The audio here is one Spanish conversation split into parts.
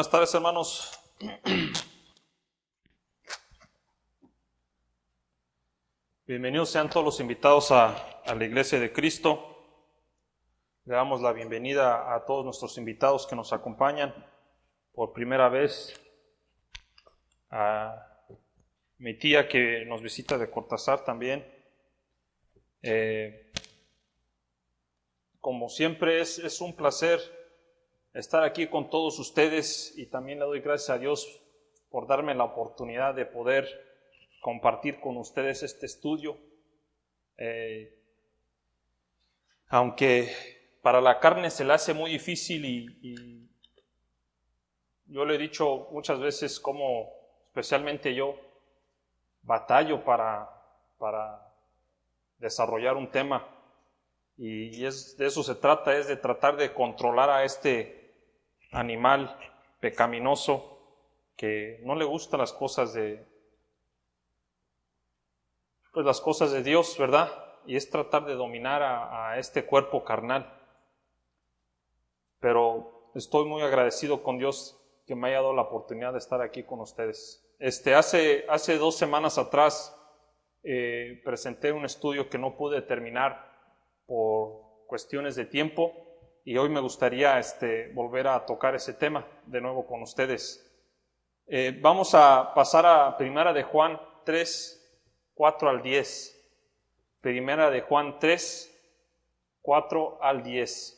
Buenas tardes, hermanos. Bienvenidos sean todos los invitados a la Iglesia de Cristo. Le damos la bienvenida a todos nuestros invitados que nos acompañan por primera vez. A mi tía que nos visita de Cortázar también. Como siempre es un placer estar aquí con todos ustedes y también le doy gracias a Dios por darme la oportunidad de poder compartir con ustedes este estudio. Aunque para la carne se le hace muy difícil y yo le he dicho muchas veces como especialmente yo batallo para desarrollar un tema y de eso se trata, es de tratar de controlar a este animal pecaminoso que no le gustan las cosas de Dios, ¿verdad? Y es tratar de dominar a este cuerpo carnal. Pero estoy muy agradecido con Dios que me haya dado la oportunidad de estar aquí con ustedes. Hace 2 semanas atrás presenté un estudio que no pude terminar por cuestiones de tiempo y hoy me gustaría volver a tocar ese tema de nuevo con ustedes. Vamos a pasar a Primera de Juan 3, 4 al 10. Primera de Juan 3, 4 al 10.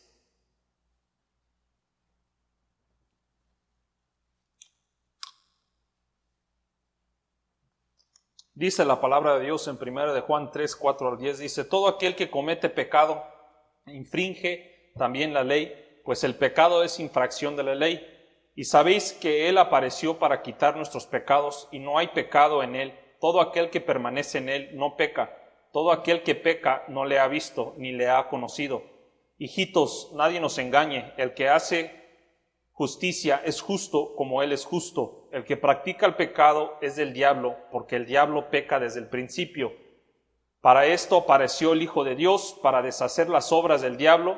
Dice la palabra de Dios en Primera de Juan 3, 4 al 10, dice: todo aquel que comete pecado infringe también la ley, pues el pecado es infracción de la ley. Y sabéis que Él apareció para quitar nuestros pecados y no hay pecado en Él. Todo aquel que permanece en Él no peca. Todo aquel que peca no le ha visto ni le ha conocido. Hijitos, nadie nos engañe. El que hace justicia es justo como Él es justo. El que practica el pecado es del diablo, porque el diablo peca desde el principio. Para esto apareció el Hijo de Dios, para deshacer las obras del diablo.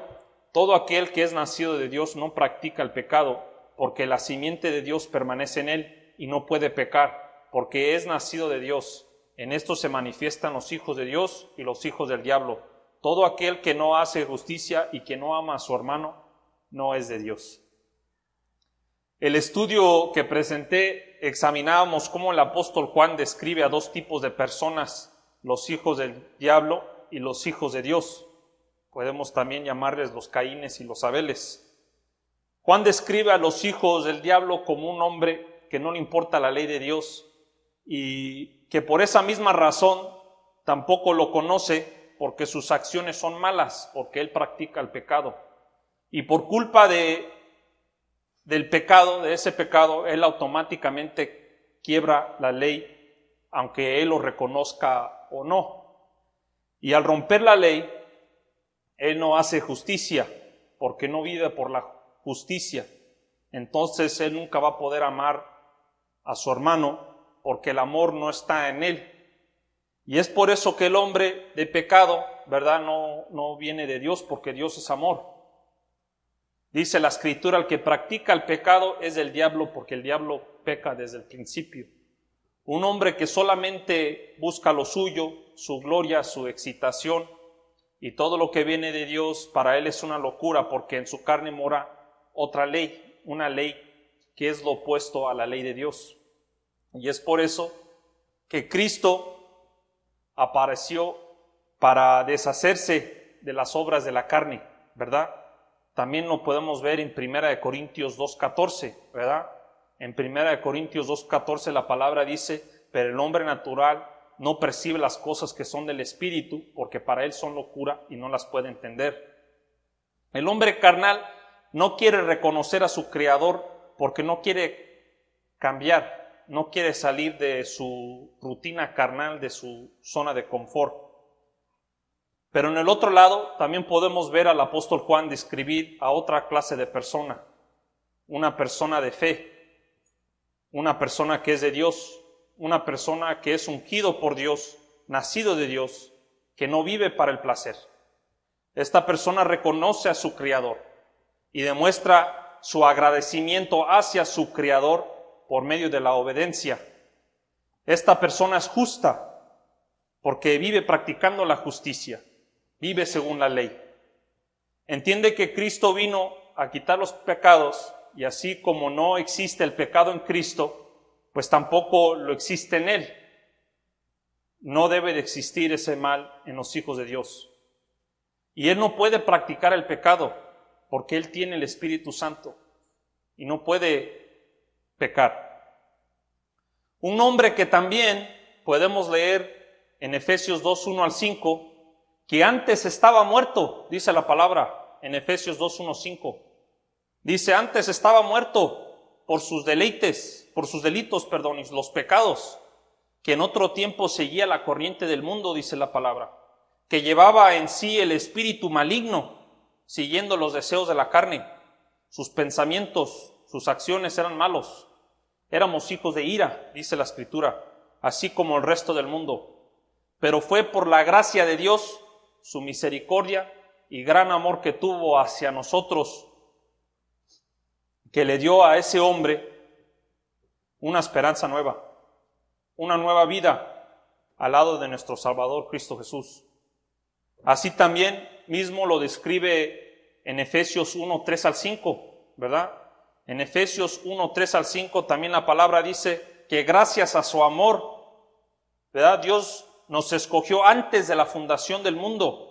Todo aquel que es nacido de Dios no practica el pecado, porque la simiente de Dios permanece en él y no puede pecar, porque es nacido de Dios. En esto se manifiestan los hijos de Dios y los hijos del diablo. Todo aquel que no hace justicia y que no ama a su hermano no es de Dios. El estudio que presenté examinábamos cómo el apóstol Juan describe a 2 tipos de personas, los hijos del diablo y los hijos de Dios. Podemos también llamarles los Caínes y los Abeles. Juan describe a los hijos del diablo como un hombre que no le importa la ley de Dios y que por esa misma razón tampoco lo conoce porque sus acciones son malas, porque él practica el pecado. Y por culpa del pecado, de ese pecado, él automáticamente quiebra la ley, aunque él lo reconozca o no. Y al romper la ley, él no hace justicia, porque no vive por la justicia. Entonces él nunca va a poder amar a su hermano, porque el amor no está en él. Y es por eso que el hombre de pecado, ¿verdad?, no viene de Dios, porque Dios es amor. Dice la Escritura: el que practica el pecado es del diablo, porque el diablo peca desde el principio. Un hombre que solamente busca lo suyo, su gloria, su excitación, y todo lo que viene de Dios para él es una locura, porque en su carne mora otra ley, una ley que es lo opuesto a la ley de Dios. Y es por eso que Cristo apareció para deshacerse de las obras de la carne, ¿verdad? También lo podemos ver en 1 Corintios 2:14, ¿verdad? En 1 Corintios 2:14 la palabra dice: pero el hombre natural no percibe las cosas que son del Espíritu, porque para él son locura y no las puede entender. El hombre carnal no quiere reconocer a su Creador porque no quiere cambiar, no quiere salir de su rutina carnal, de su zona de confort. Pero en el otro lado también podemos ver al apóstol Juan describir a otra clase de persona, una persona de fe, una persona que es de Dios, una persona que es ungido por Dios, nacido de Dios, que no vive para el placer. Esta persona reconoce a su Creador y demuestra su agradecimiento hacia su Creador por medio de la obediencia. Esta persona es justa porque vive practicando la justicia, vive según la ley. Entiende que Cristo vino a quitar los pecados y así como no existe el pecado en Cristo, pues tampoco lo existe en Él. No debe de existir ese mal en los hijos de Dios. Y Él no puede practicar el pecado porque Él tiene el Espíritu Santo y no puede pecar. Un hombre que también podemos leer en Efesios 2, 1 al 5, que antes estaba muerto, dice la palabra en Efesios 2, 1, 5. Dice, antes estaba muerto por sus delitos, y los pecados, que en otro tiempo seguía la corriente del mundo, dice la palabra, que llevaba en sí el espíritu maligno, siguiendo los deseos de la carne. Sus pensamientos, sus acciones eran malos. Éramos hijos de ira, dice la Escritura, así como el resto del mundo. Pero fue por la gracia de Dios, su misericordia y gran amor que tuvo hacia nosotros, que le dio a ese hombre una esperanza nueva, una nueva vida al lado de nuestro Salvador Cristo Jesús. Así también mismo lo describe en Efesios 1, 3 al 5, ¿verdad? En Efesios 1, 3 al 5 también la palabra dice que gracias a su amor, ¿verdad? Dios nos escogió antes de la fundación del mundo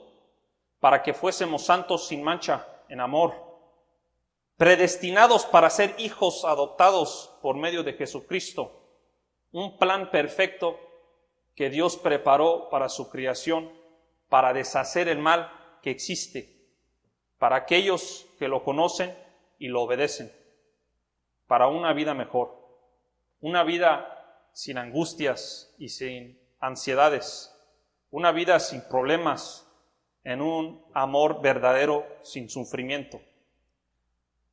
para que fuésemos santos sin mancha en amor, predestinados para ser hijos adoptados por medio de Jesucristo. Un plan perfecto que Dios preparó para su creación, para deshacer el mal que existe, para aquellos que lo conocen y lo obedecen, para una vida mejor, una vida sin angustias y sin ansiedades, una vida sin problemas, en un amor verdadero sin sufrimiento.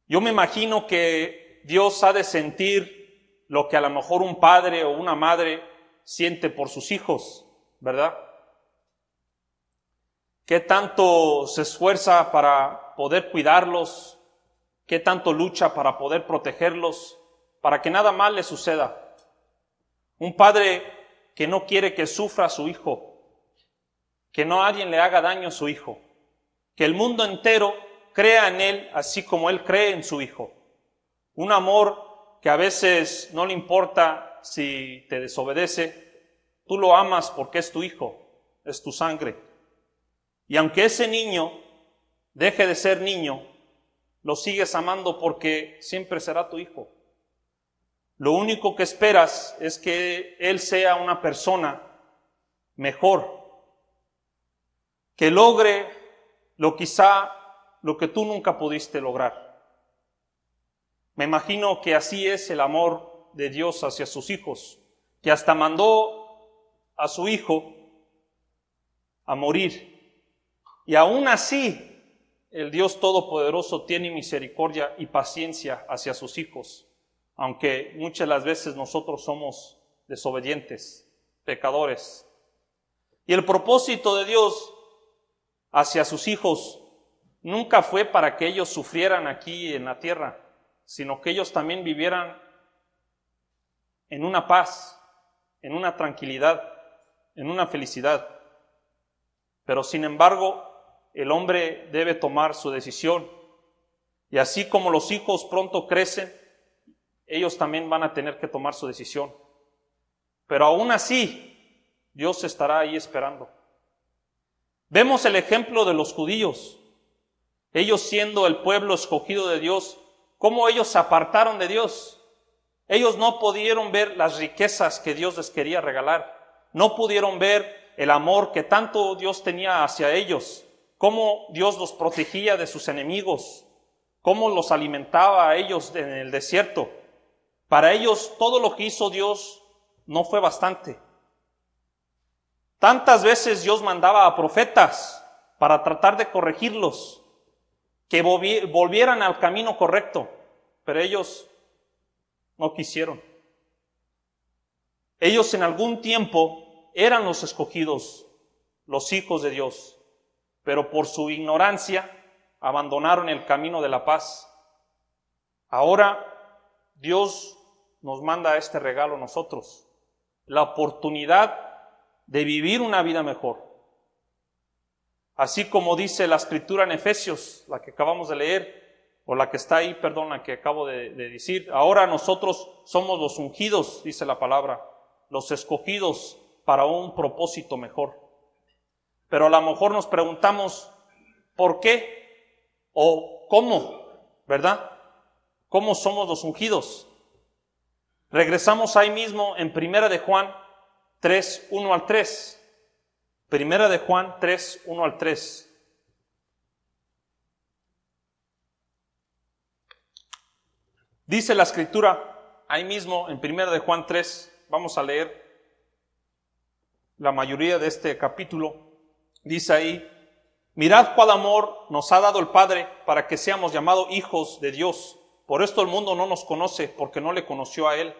Yo me imagino que Dios ha de sentir lo que a lo mejor un padre o una madre siente por sus hijos, ¿verdad? ¿Qué tanto se esfuerza para poder cuidarlos? ¿Qué tanto lucha para poder protegerlos? Para que nada mal les suceda. Un padre que no quiere que sufra a su hijo, que no alguien le haga daño a su hijo, que el mundo entero crea en él así como él cree en su hijo. Un amor que a veces no le importa si te desobedece, tú lo amas porque es tu hijo, es tu sangre. Y aunque ese niño deje de ser niño, lo sigues amando porque siempre será tu hijo. Lo único que esperas es que él sea una persona mejor, que logre lo que tú nunca pudiste lograr. Me imagino que así es el amor de Dios hacia sus hijos, que hasta mandó a su hijo a morir. Y aún así, el Dios Todopoderoso tiene misericordia y paciencia hacia sus hijos, aunque muchas de las veces nosotros somos desobedientes, pecadores. Y el propósito de Dios hacia sus hijos nunca fue para que ellos sufrieran aquí en la tierra, sino que ellos también vivieran en una paz, en una tranquilidad, en una felicidad. Pero sin embargo, el hombre debe tomar su decisión. Y así como los hijos pronto crecen, ellos también van a tener que tomar su decisión. Pero aún así, Dios estará ahí esperando. Vemos el ejemplo de los judíos. Ellos siendo el pueblo escogido de Dios, cómo ellos se apartaron de Dios. Ellos no pudieron ver las riquezas que Dios les quería regalar. No pudieron ver el amor que tanto Dios tenía hacia ellos. Cómo Dios los protegía de sus enemigos. Cómo los alimentaba a ellos en el desierto. Para ellos todo lo que hizo Dios no fue bastante. Tantas veces Dios mandaba a profetas para tratar de corregirlos, que volvieran al camino correcto, pero ellos no quisieron. Ellos en algún tiempo eran los escogidos, los hijos de Dios, pero por su ignorancia abandonaron el camino de la paz. Ahora Dios nos manda este regalo a nosotros, la oportunidad de vivir una vida mejor. Así como dice la Escritura en Efesios, la que acabamos de leer, o la que está ahí, perdón, la que acabo de decir. Ahora nosotros somos los ungidos, dice la palabra, los escogidos para un propósito mejor. Pero a lo mejor nos preguntamos, ¿por qué? ¿O cómo? ¿Verdad? ¿Cómo somos los ungidos? Regresamos ahí mismo en 1 de Juan 3, 1 al 3. 1 de Juan 3, 1 al 3. Dice la Escritura, ahí mismo en 1 de Juan 3, vamos a leer la mayoría de este capítulo. Dice ahí, mirad cuál amor nos ha dado el Padre para que seamos llamados hijos de Dios. Por esto el mundo no nos conoce, porque no le conoció a Él.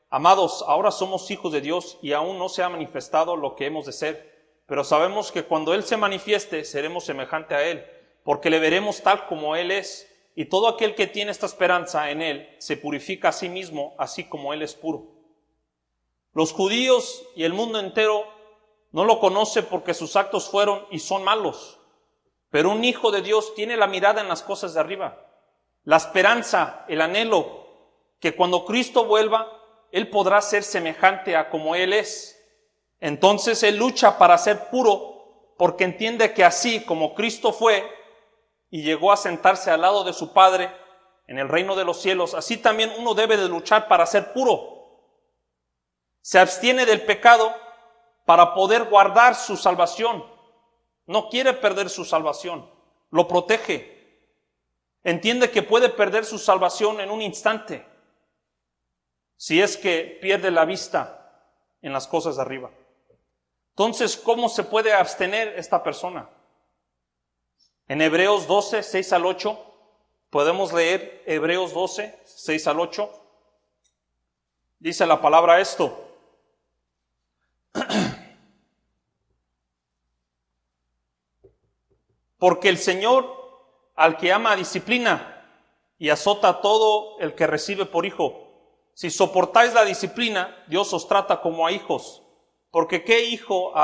Amados, ahora somos hijos de Dios y aún no se ha manifestado lo que hemos de ser. Pero sabemos que cuando Él se manifieste, seremos semejante a Él, porque le veremos tal como Él es. Y todo aquel que tiene esta esperanza en Él se purifica a sí mismo, así como Él es puro. Los judíos y el mundo entero no lo conoce porque sus actos fueron y son malos. Pero un hijo de Dios tiene la mirada en las cosas de arriba. La esperanza, el anhelo, que cuando Cristo vuelva, Él podrá ser semejante a como Él es. Entonces Él lucha para ser puro, porque entiende que así como Cristo fue y llegó a sentarse al lado de su Padre en el reino de los cielos, así también uno debe de luchar para ser puro. Se abstiene del pecado para poder guardar su salvación. No quiere perder su salvación, lo protege. Entiende que puede perder su salvación en un instante, si es que pierde la vista en las cosas de arriba. Entonces, ¿cómo se puede abstener esta persona? En Hebreos 12, 6 al 8, podemos leer Hebreos 12, 6 al 8. Dice la palabra esto. Porque el Señor al que ama disciplina y azota a todo el que recibe por hijo. Si soportáis la disciplina, Dios os trata como a hijos. Porque ¿qué hijo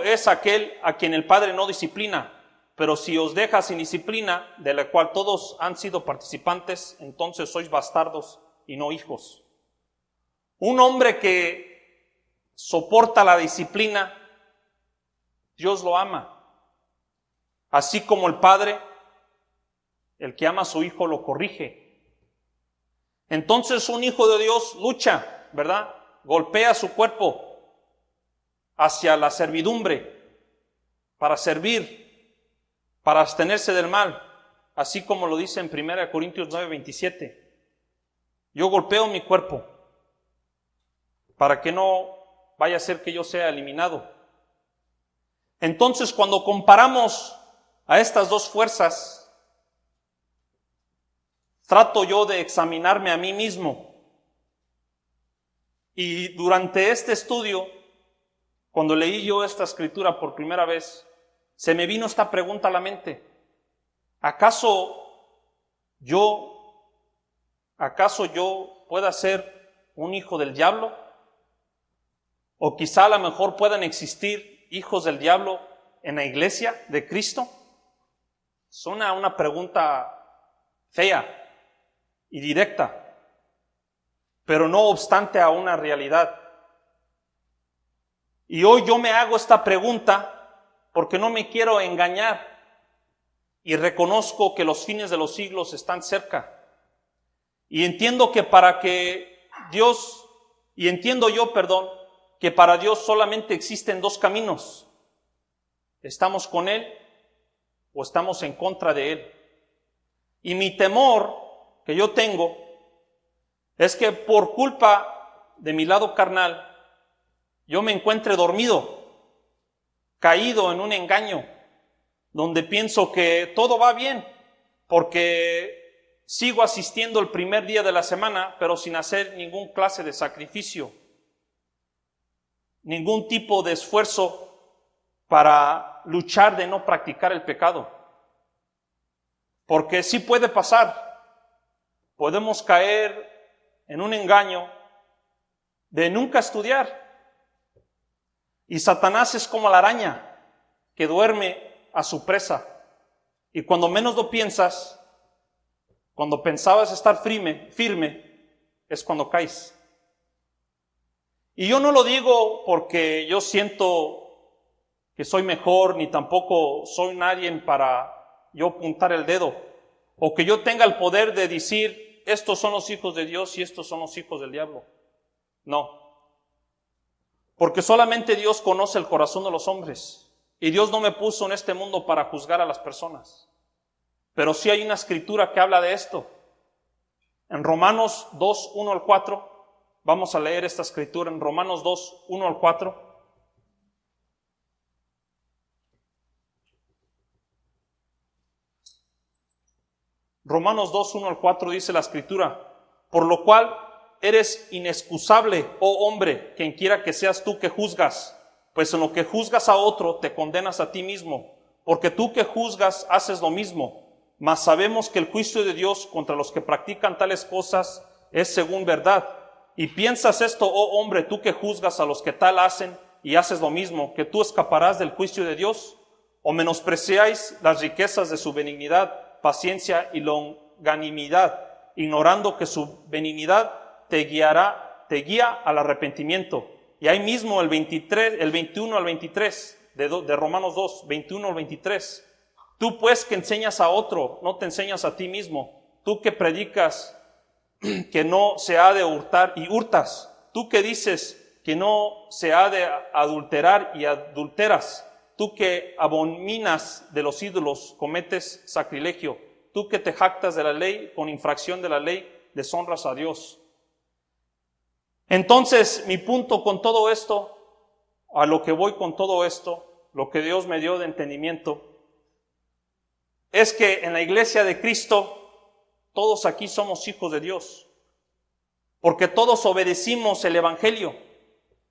es aquel a quien el Padre no disciplina? Pero si os deja sin disciplina, de la cual todos han sido participantes, entonces sois bastardos y no hijos. Un hombre que soporta la disciplina, Dios lo ama. Así como el Padre, el que ama a su hijo, lo corrige. Entonces un hijo de Dios lucha, ¿verdad? Golpea su cuerpo hacia la servidumbre, para servir, para abstenerse del mal, así como lo dice en 1 Corintios 9:27. Yo golpeo mi cuerpo para que no vaya a ser que yo sea eliminado. Entonces, cuando comparamos a estas dos fuerzas, trato yo de examinarme a mí mismo. Y durante este estudio, cuando leí yo esta escritura por primera vez, se me vino esta pregunta a la mente. ¿Acaso yo pueda ser un hijo del diablo? ¿O quizá a lo mejor puedan existir hijos del diablo en la iglesia de Cristo? Suena una pregunta fea y directa, pero no obstante a una realidad. Y hoy yo me hago esta pregunta porque no me quiero engañar y reconozco que los fines de los siglos están cerca. Y entiendo que que para Dios solamente existen dos caminos. ¿Estamos con Él o estamos en contra de Él? Y mi temor que yo tengo es que por culpa de mi lado carnal, yo me encuentre dormido, caído en un engaño, donde pienso que todo va bien, porque sigo asistiendo el primer día de la semana, pero sin hacer ningún clase de sacrificio, ningún tipo de esfuerzo para luchar de no practicar el pecado. Porque sí puede pasar. Podemos caer en un engaño de nunca estudiar. Y Satanás es como la araña que duerme a su presa. Y cuando menos lo piensas, cuando pensabas estar firme, es cuando caes. Y yo no lo digo porque yo siento que soy mejor, ni tampoco soy nadie para yo apuntar el dedo, o que yo tenga el poder de decir, estos son los hijos de Dios y estos son los hijos del diablo. No. Porque solamente Dios conoce el corazón de los hombres. Y Dios no me puso en este mundo para juzgar a las personas. Pero sí hay una escritura que habla de esto. En Romanos 2, 1 al 4, vamos a leer esta escritura en Romanos 2, 1 al 4. Romanos 2, 1 al 4 dice la escritura, por lo cual eres inexcusable, oh hombre, quien quiera que seas tú que juzgas, pues en lo que juzgas a otro te condenas a ti mismo, porque tú que juzgas haces lo mismo, mas sabemos que el juicio de Dios contra los que practican tales cosas es según verdad. Y piensas esto, oh hombre, tú que juzgas a los que tal hacen y haces lo mismo, que tú escaparás del juicio de Dios, o menospreciáis las riquezas de su benignidad, paciencia y longanimidad, ignorando que su benignidad te guía al arrepentimiento. Y ahí mismo el 21 al 23 de Romanos 2, 21 al 23. Tú pues que enseñas a otro, no te enseñas a ti mismo. Tú que predicas que no se ha de hurtar y hurtas. Tú que dices que no se ha de adulterar y adulteras. Tú que abominas de los ídolos, cometes sacrilegio. Tú que te jactas de la ley, con infracción de la ley, deshonras a Dios. Entonces, mi punto con todo esto, a lo que voy con todo esto, lo que Dios me dio de entendimiento, es que en la iglesia de Cristo, todos aquí somos hijos de Dios, porque todos obedecimos el Evangelio.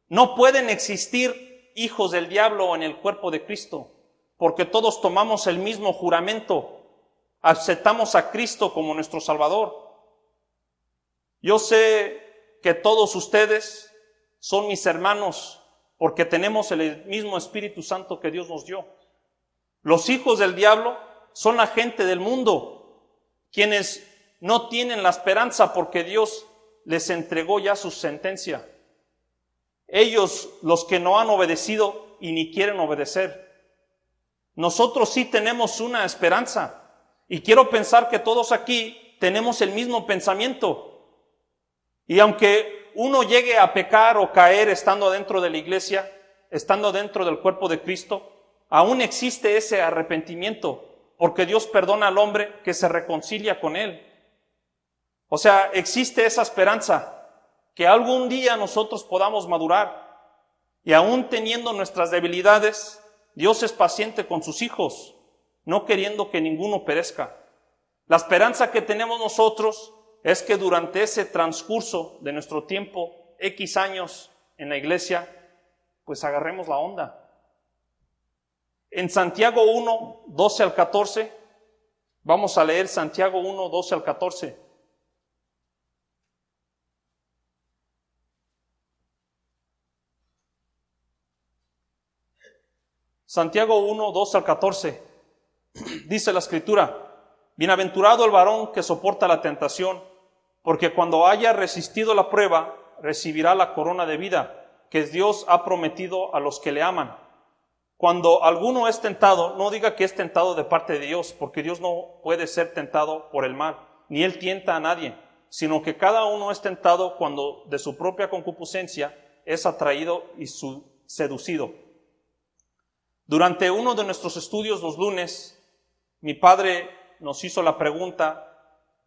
No pueden existir hijos del diablo en el cuerpo de Cristo, porque todos tomamos el mismo juramento, aceptamos a Cristo como nuestro Salvador. Yo sé que todos ustedes son mis hermanos, porque tenemos el mismo Espíritu Santo que Dios nos dio. Los hijos del diablo son la gente del mundo, quienes no tienen la esperanza porque Dios les entregó ya su sentencia. Ellos, los que no han obedecido y ni quieren obedecer. Nosotros sí tenemos una esperanza. Y quiero pensar que todos aquí tenemos el mismo pensamiento. Y aunque uno llegue a pecar o caer estando dentro de la iglesia, estando dentro del cuerpo de Cristo, aún existe ese arrepentimiento, porque Dios perdona al hombre que se reconcilia con Él. O sea, existe esa esperanza, que algún día nosotros podamos madurar. Y aún teniendo nuestras debilidades, Dios es paciente con sus hijos, no queriendo que ninguno perezca. La esperanza que tenemos nosotros es que durante ese transcurso de nuestro tiempo, X años en la iglesia, pues agarremos la onda. En Santiago 1, 12 al 14, vamos a leer Santiago 1, 12 al 14. Santiago 1, 12 al 14, dice la Escritura, bienaventurado el varón que soporta la tentación, porque cuando haya resistido la prueba, recibirá la corona de vida que Dios ha prometido a los que le aman. Cuando alguno es tentado, no diga que es tentado de parte de Dios, porque Dios no puede ser tentado por el mal, ni Él tienta a nadie, sino que cada uno es tentado cuando de su propia concupiscencia es atraído y seducido. Durante uno de nuestros estudios los lunes, mi padre nos hizo la pregunta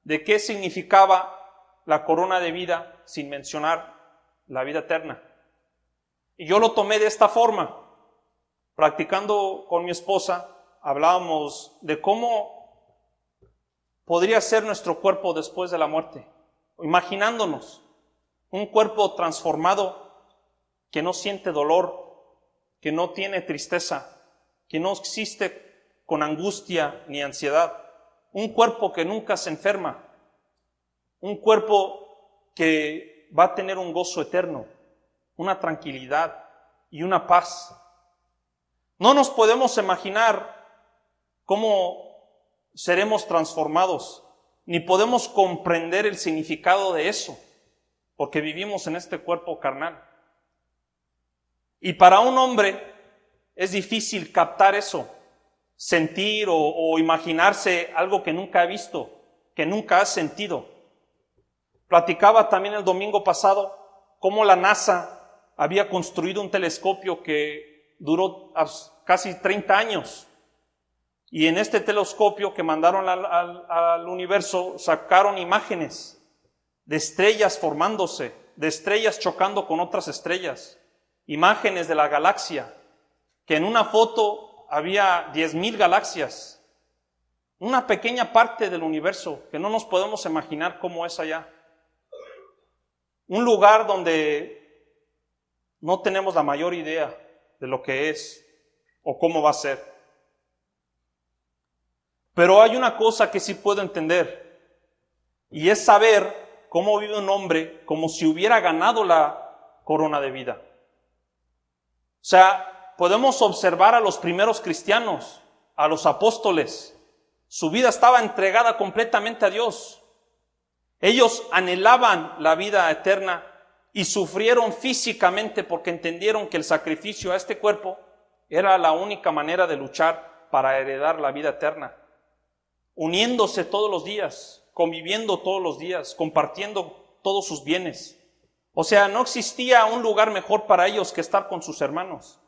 de qué significaba la corona de vida sin mencionar la vida eterna. Y yo lo tomé de esta forma. Practicando con mi esposa, hablábamos de cómo podría ser nuestro cuerpo después de la muerte. Imaginándonos un cuerpo transformado que no siente dolor, que no tiene tristeza, que no existe con angustia ni ansiedad. un cuerpo que nunca se enferma, un cuerpo que va a tener un gozo eterno, una tranquilidad y una paz. No nos podemos imaginar cómo seremos transformados, ni podemos comprender el significado de eso, porque vivimos en este cuerpo carnal. Y para un hombre es difícil captar eso, sentir o imaginarse algo que nunca ha visto, que nunca ha sentido. Platicaba también el domingo pasado cómo la NASA había construido un telescopio que duró casi 30 años. Y en este telescopio que mandaron al universo sacaron imágenes de estrellas formándose, de estrellas chocando con otras estrellas, imágenes de la galaxia, que en una foto había 10,000 galaxias, una pequeña parte del universo que no nos podemos imaginar cómo es allá. Un lugar donde no tenemos la mayor idea de lo que es o cómo va a ser. Pero hay una cosa que sí puedo entender, y es saber cómo vive un hombre como si hubiera ganado la corona de vida. O sea, podemos observar a los primeros cristianos, a los apóstoles. Su vida estaba entregada completamente a Dios. Ellos anhelaban la vida eterna y sufrieron físicamente porque entendieron que el sacrificio a este cuerpo era la única manera de luchar para heredar la vida eterna. Uniéndose todos los días, conviviendo todos los días, compartiendo todos sus bienes. O sea, no existía un lugar mejor para ellos que estar con sus hermanos.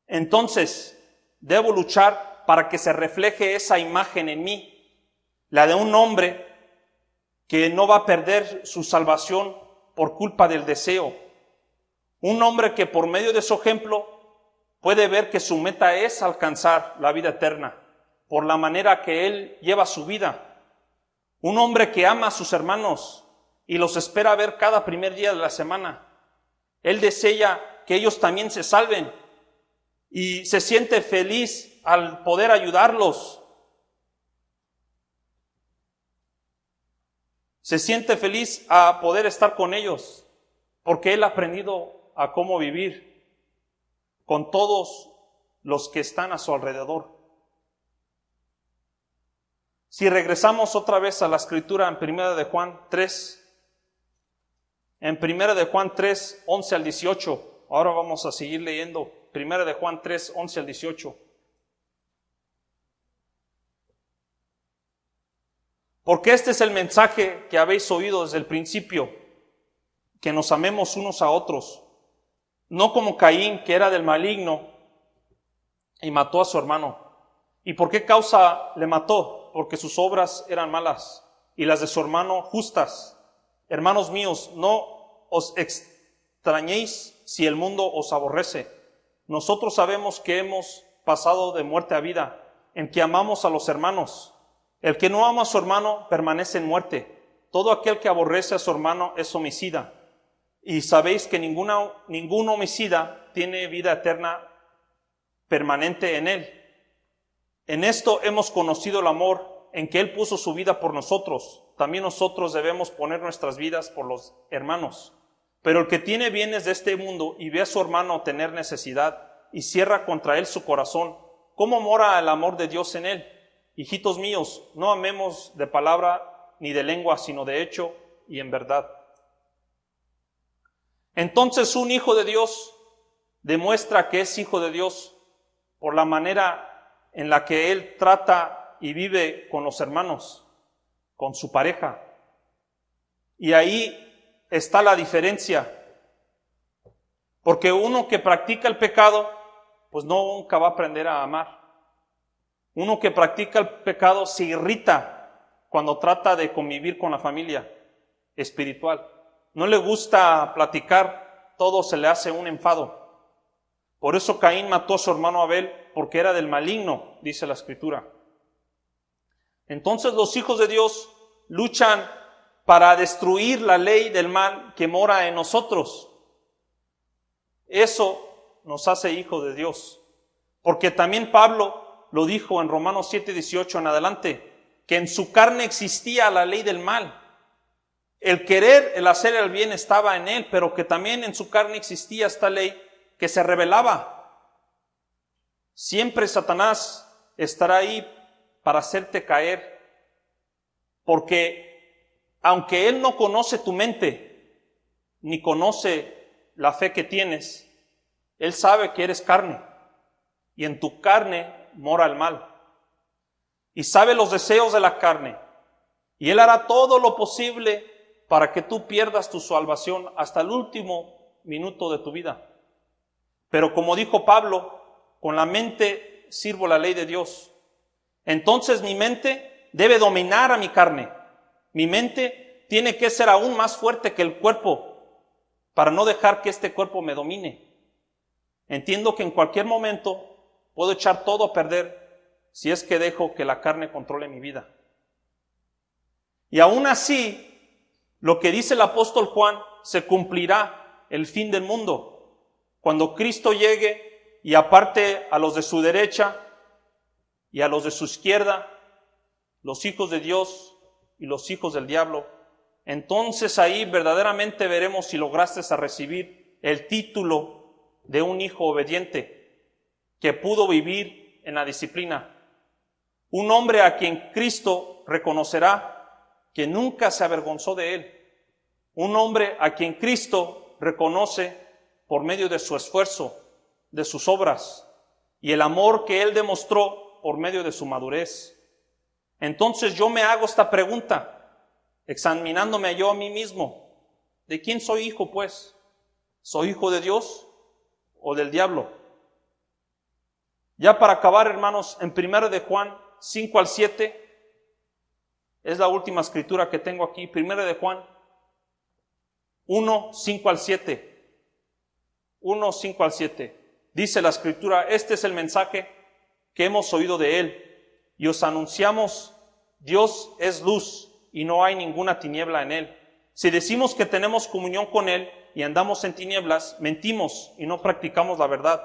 Entonces, debo luchar para que se refleje esa imagen en mí, la de un hombre que no va a perder su salvación por culpa del deseo. Un hombre que por medio de su ejemplo puede ver que su meta es alcanzar la vida eterna, por la manera que él lleva su vida. Un hombre que ama a sus hermanos y los espera ver cada primer día de la semana. Él desea que ellos también se salven y se siente feliz al poder ayudarlos. Se siente feliz a poder estar con ellos, porque él ha aprendido a cómo vivir con todos los que están a su alrededor. Si regresamos otra vez a la escritura en 1 de Juan 3, en 1 de Juan 3, 11 al 18, ahora vamos a seguir leyendo 1 de Juan 3, 11 al 18. Porque este es el mensaje que habéis oído desde el principio, que nos amemos unos a otros, no como Caín, que era del maligno y mató a su hermano. ¿Y por qué causa le mató? Porque sus obras eran malas y las de su hermano justas. Hermanos míos, no os extrañéis si el mundo os aborrece. Nosotros sabemos que hemos pasado de muerte a vida, en que amamos a los hermanos. El que no ama a su hermano permanece en muerte. Todo aquel que aborrece a su hermano es homicida. Y sabéis que ningún homicida tiene vida eterna permanente en él. En esto hemos conocido el amor, en que Él puso su vida por nosotros. También nosotros debemos poner nuestras vidas por los hermanos. Pero el que tiene bienes de este mundo y ve a su hermano tener necesidad y cierra contra él su corazón, ¿cómo mora el amor de Dios en él? Hijitos míos, no amemos de palabra ni de lengua, sino de hecho y en verdad. Entonces un hijo de Dios demuestra que es hijo de Dios por la manera en la que él trata y vive con los hermanos, con su pareja. Y ahí está la diferencia. Porque uno que practica el pecado, pues nunca va a aprender a amar. Uno que practica el pecado se irrita cuando trata de convivir con la familia espiritual. No le gusta platicar, todo se le hace un enfado. Por eso Caín mató a su hermano Abel, porque era del maligno, dice la Escritura. Entonces los hijos de Dios luchan para destruir la ley del mal que mora en nosotros. Eso nos hace hijos de Dios. Porque también Pablo lo dijo en Romanos 7:18 en adelante, que en su carne existía la ley del mal. El querer, el hacer el bien estaba en él, pero que también en su carne existía esta ley que se rebelaba. Siempre Satanás estará ahí para hacerte caer, porque aunque él no conoce tu mente, ni conoce la fe que tienes, él sabe que eres carne, y en tu carne mora el mal. Y sabe los deseos de la carne, y él hará todo lo posible para que tú pierdas tu salvación hasta el último minuto de tu vida. Pero como dijo Pablo, con la mente sirvo la ley de Dios. Entonces mi mente debe dominar a mi carne. Mi mente tiene que ser aún más fuerte que el cuerpo para no dejar que este cuerpo me domine. Entiendo que en cualquier momento puedo echar todo a perder si es que dejo que la carne controle mi vida. Y aún así, lo que dice el apóstol Juan, se cumplirá el fin del mundo. Cuando Cristo llegue y aparte a los de su derecha y a los de su izquierda, los hijos de Dios y los hijos del diablo, entonces ahí verdaderamente veremos si lograste a recibir el título de un hijo obediente que pudo vivir en la disciplina. Un hombre a quien Cristo reconocerá que nunca se avergonzó de él. Un hombre a quien Cristo reconoce por medio de su esfuerzo, de sus obras y el amor que él demostró por medio de su madurez. Entonces yo me hago esta pregunta, examinándome yo a mí mismo. ¿De quién soy hijo, pues? ¿Soy hijo de Dios o del diablo? Ya para acabar, hermanos, en 1 de Juan 5 al 7, es la última escritura que tengo aquí, 1 de Juan 1, 5 al 7. 1, 5 al 7. Dice la escritura, este es el mensaje que hemos oído de él y os anunciamos, Dios es luz y no hay ninguna tiniebla en él. Si decimos que tenemos comunión con él y andamos en tinieblas, mentimos y no practicamos la verdad.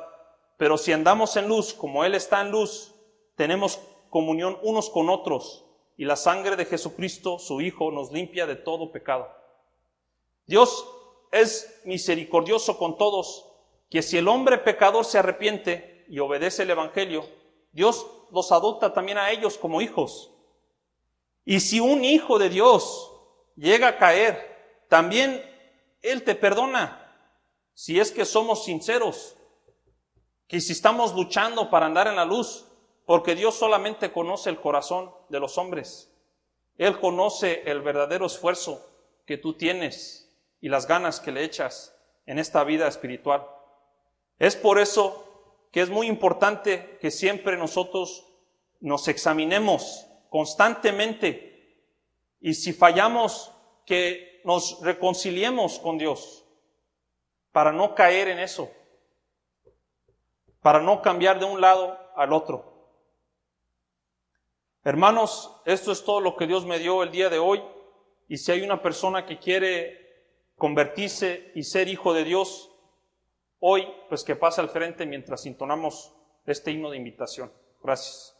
Pero si andamos en luz, como él está en luz, tenemos comunión unos con otros y la sangre de Jesucristo, su Hijo, nos limpia de todo pecado. Dios es misericordioso con todos, que si el hombre pecador se arrepiente y obedece el Evangelio, Dios los adopta también a ellos como hijos. Y si un hijo de Dios llega a caer, también Él te perdona, si es que somos sinceros, que si estamos luchando para andar en la luz, porque Dios solamente conoce el corazón de los hombres. Él conoce el verdadero esfuerzo que tú tienes y las ganas que le echas en esta vida espiritual. Es por eso que es muy importante que siempre nosotros nos examinemos constantemente y si fallamos, que nos reconciliemos con Dios para no caer en eso, para no cambiar de un lado al otro. Hermanos, esto es todo lo que Dios me dio el día de hoy, y si hay una persona que quiere convertirse y ser hijo de Dios hoy, pues que pase al frente mientras entonamos este himno de invitación. Gracias.